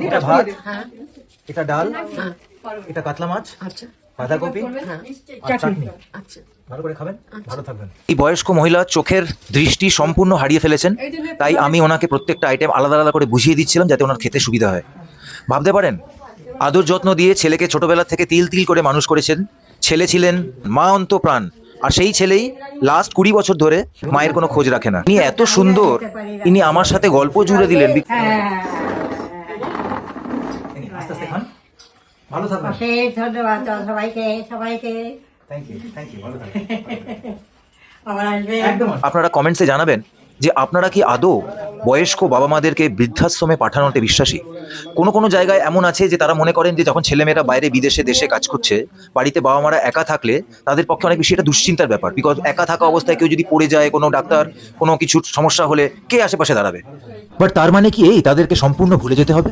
এটা ভাত, হ্যাঁ এটা ডাল, হ্যাঁ এটা কাতলা মাছ, আচ্ছা বাঁধাকপি হ্যাঁ আর চাটনি। আচ্ছা ভালো করে খাবেন, ভালো থাকবেন। এই বয়স্ক মহিলা চোখের দৃষ্টি সম্পূর্ণ হারিয়ে ফেলেছেন, তাই আমি ওনাকে প্রত্যেকটা আইটেম আলাদা আলাদা করে বুঝিয়ে দিচ্ছিলাম যাতে ওনার খেতে সুবিধা হয়। ভাবতে পারেন, আদর যত্ন দিয়ে ছেলেকে ছোটবেলা থেকে তিল তিল করে মানুষ করেছেন। ছেলে ছিলেন মা অন্তপ্রাণ, আর সেই ছেলেই লাস্ট 20 বছর ধরে মায়ের কোনো খোঁজ রাখে না। ইনি এত সুন্দর, ইনি আমার সাথে গল্প জুড়ে দিলেন। আস্তে আস্তে খান, ভালো থাকবেন। অশেষ ধন্যবাদ সবাইকে সবাইকে। থ্যাংক ইউ, ভালো থাকবেন। আবার আসবে। একদম। আপনারা কমেন্টসে জানাবেন যে আপনারা কি আদৌ বয়স্ক বাবা মাদেরকে বৃদ্ধাশ্রমে পাঠানোতে বিশ্বাসী। কোনো কোনো জায়গায় এমন আছে যে তারা মনে করেন যে যখন ছেলেমেয়েরা বাইরে বিদেশে দেশে কাজ করছে, বাড়িতে বাবা মারা একা থাকলে তাদের পক্ষে অনেক বেশি এটা দুশ্চিন্তার ব্যাপার। বিকজ একা থাকা অবস্থায় কেউ যদি পড়ে যায়, কোনো ডাক্তার কোনো কিছুর সমস্যা হলে কে আশেপাশে দাঁড়াবে। বাট তার মানে কি এই তাদেরকে সম্পূর্ণ ভুলে যেতে হবে?